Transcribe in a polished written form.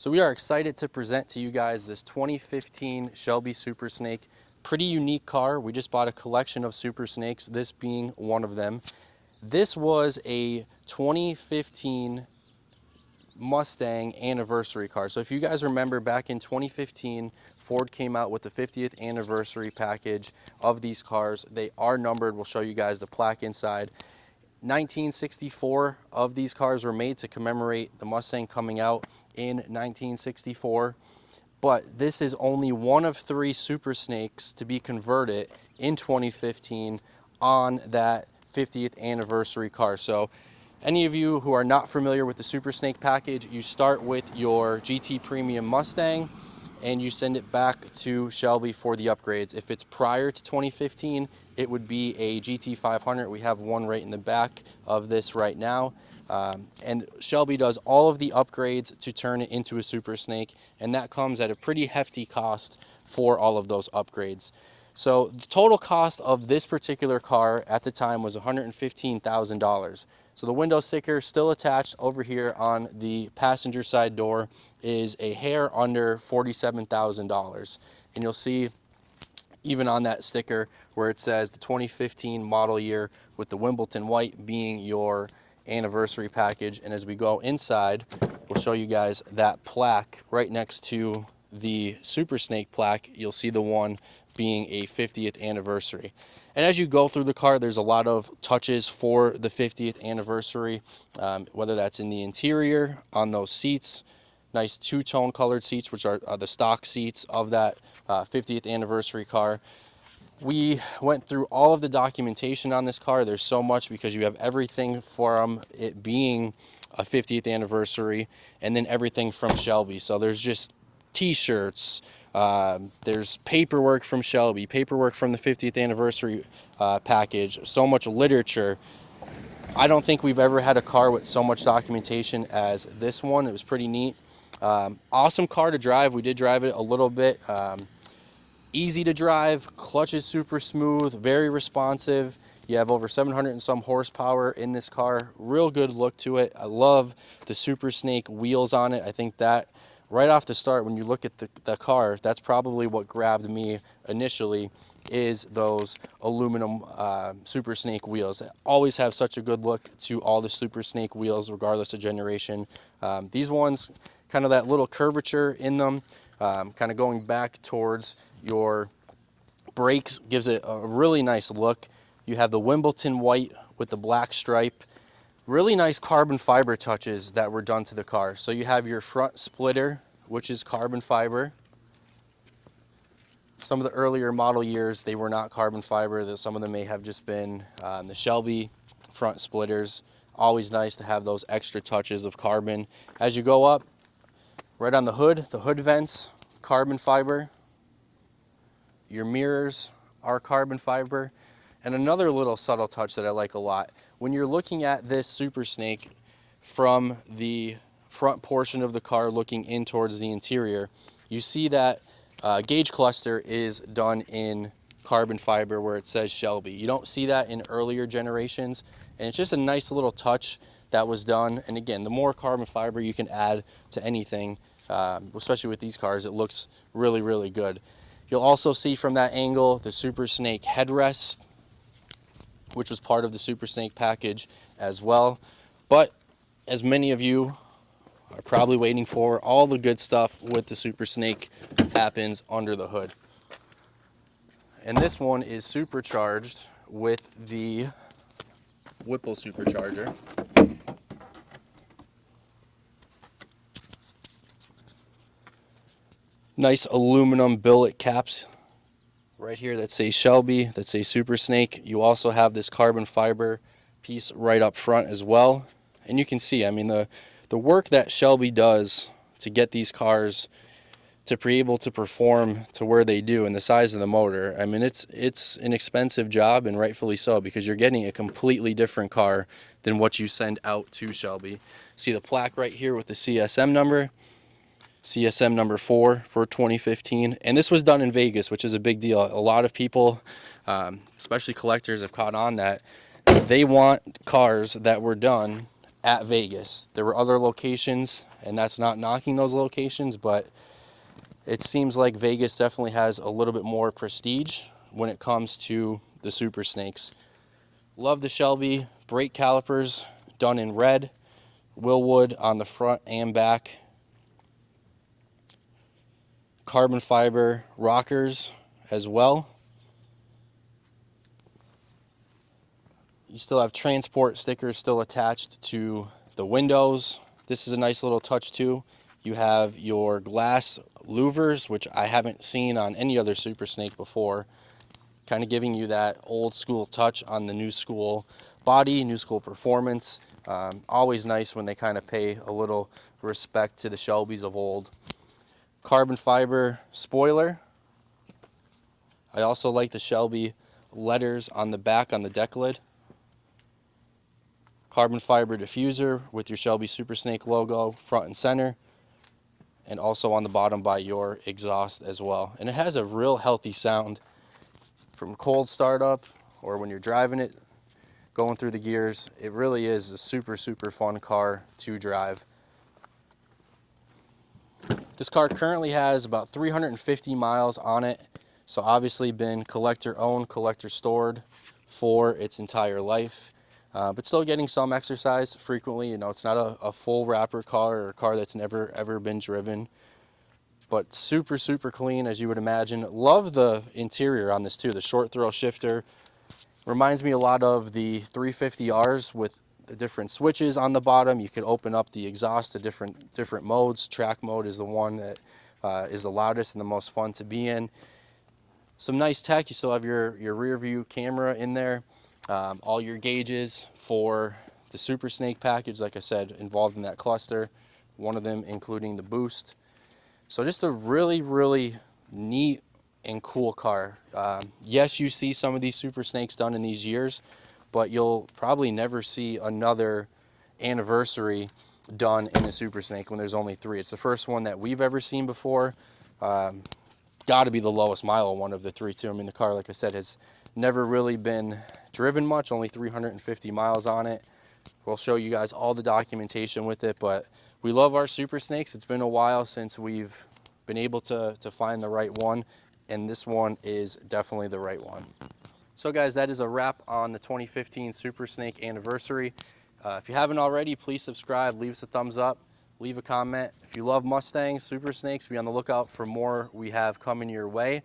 So we are excited to present to you guys this 2015 Shelby Super Snake. Pretty unique car. We just bought a collection of Super Snakes, this being one of them. This was a 2015 Mustang anniversary car. So if you guys remember, back in 2015, Ford came out with the 50th anniversary package of these cars. They are numbered. We'll show you guys the plaque inside. 1964 of these cars were made to commemorate the Mustang coming out in 1964, but this is only one of 3 Super Snakes to be converted in 2015 on that 50th anniversary car. So any of you who are not familiar with the Super Snake package, you start with your GT Premium Mustang and you send it back to Shelby for the upgrades. If it's prior to 2015, it would be a GT 500. We have one right in the back of this right now. And Shelby does all of the upgrades to turn it into a Super Snake, and that comes at a pretty hefty cost for all of those upgrades. So the total cost of this particular car at the time was $115,000. So the window sticker still attached over here on the passenger side door is a hair under $47,000. And you'll see even on that sticker where it says the 2015 model year with the Wimbledon white being your anniversary package. And as we go inside, we'll show you guys that plaque right next to the Super Snake plaque. You'll see the one being a 50th anniversary. And as you go through the car, there's a lot of touches for the 50th anniversary, whether that's in the interior, on those seats, nice two-tone colored seats, which are the stock seats of that 50th anniversary car. We went through all of the documentation on this car. There's so much because you have everything from it being a 50th anniversary and then everything from Shelby. So there's just t-shirts, there's paperwork from Shelby, paperwork from the 50th anniversary package, so much literature. I don't think we've ever had a car with so much documentation as this one. It was pretty neat. Awesome car to drive. We did drive it a little bit. Easy to drive, clutch is super smooth, very responsive. You have over 700 and some horsepower in this car. Real good look to it. I love the Super Snake wheels on it. I think that right off the start, when you look at the car, that's probably what grabbed me initially, is those aluminum Super Snake wheels. They always have such a good look to all the Super Snake wheels, regardless of generation. These ones, kind of that little curvature in them, kind of going back towards your brakes, gives it a really nice look. You have the Wimbledon white with the black stripe. Really nice carbon fiber touches that were done to the car. So you have your front splitter, which is carbon fiber. Some of the earlier model years, they were not carbon fiber. Some of them may have just been the Shelby front splitters. Always nice to have those extra touches of carbon. As you go up, right on the hood vents, carbon fiber. Your mirrors are carbon fiber. And another little subtle touch that I like a lot, when you're looking at this Super Snake from the front portion of the car looking in towards the interior, you see that gauge cluster is done in carbon fiber where it says Shelby. You don't see that in earlier generations, and it's just a nice little touch that was done. And again, the more carbon fiber you can add to anything, especially with these cars, it looks really, really good. You'll also see from that angle the Super Snake headrest, which was part of the Super Snake package as well. But as many of you are probably waiting for, all the good stuff with the Super Snake happens under the hood. And this one is supercharged with the Whipple supercharger. Nice aluminum billet caps right here that say Shelby, that say Super Snake. You also have this carbon fiber piece right up front as well. And you can see, I mean, the work that Shelby does to get these cars to be able to perform to where they do and the size of the motor. I mean, it's an expensive job, and rightfully so, because you're getting a completely different car than what you send out to Shelby. See the plaque right here with the CSM number. CSM number 4 for 2015, and this was done in Vegas, which is a big deal. A lot of people, especially collectors, have caught on that they want cars that were done at Vegas. There were other locations, and that's not knocking those locations, but it seems like Vegas definitely has a little bit more prestige when it comes to the Super Snakes. Love the Shelby brake calipers done in red, Willwood on the front and back, carbon fiber rockers as well. You still have transport stickers still attached to the windows. This is a nice little touch too. You have your glass louvers, which I haven't seen on any other Super Snake before, kind of giving you that old school touch on the new school body, new school performance. Always nice when they kind of pay a little respect to the Shelbys of old. Carbon fiber spoiler. I also like the Shelby letters on the back on the deck lid. Carbon fiber diffuser with your Shelby Super Snake logo front and center, and also on the bottom by your exhaust as well. And it has a real healthy sound from cold startup or when you're driving it, going through the gears. It really is a super, super fun car to drive. This car currently has about 350 miles on it, so obviously been collector owned, collector stored for its entire life. But still getting some exercise frequently. You know, it's not a full wrapper car or a car that's never ever been driven, but super, super clean as you would imagine. Love the interior on this too. The short throw shifter reminds me a lot of the 350Rs with the different switches on the bottom. You can open up the exhaust to different modes. Track mode is the one that is the loudest and the most fun to be in. Some nice tech. You still have your rear view camera in there. All your gauges for the Super Snake package, like I said, involved in that cluster. One of them including the boost. So just a really, really neat and cool car. Yes, you see some of these Super Snakes done in these years, but you'll probably never see another anniversary done in a Super Snake when there's only 3. It's the first one that we've ever seen before. Got to be the lowest mile one of the 3 too. I mean, the car, like I said, has never really been driven much, only 350 miles on it. We'll show you guys all the documentation with it, but we love our Super Snakes. It's been a while since we've been able to find the right one, and this one is definitely the right one. So guys, that is a wrap on the 2015 Super Snake anniversary. If you haven't already, please subscribe, leave us a thumbs up, leave a comment. If you love Mustangs, Super Snakes, be on the lookout for more we have coming your way.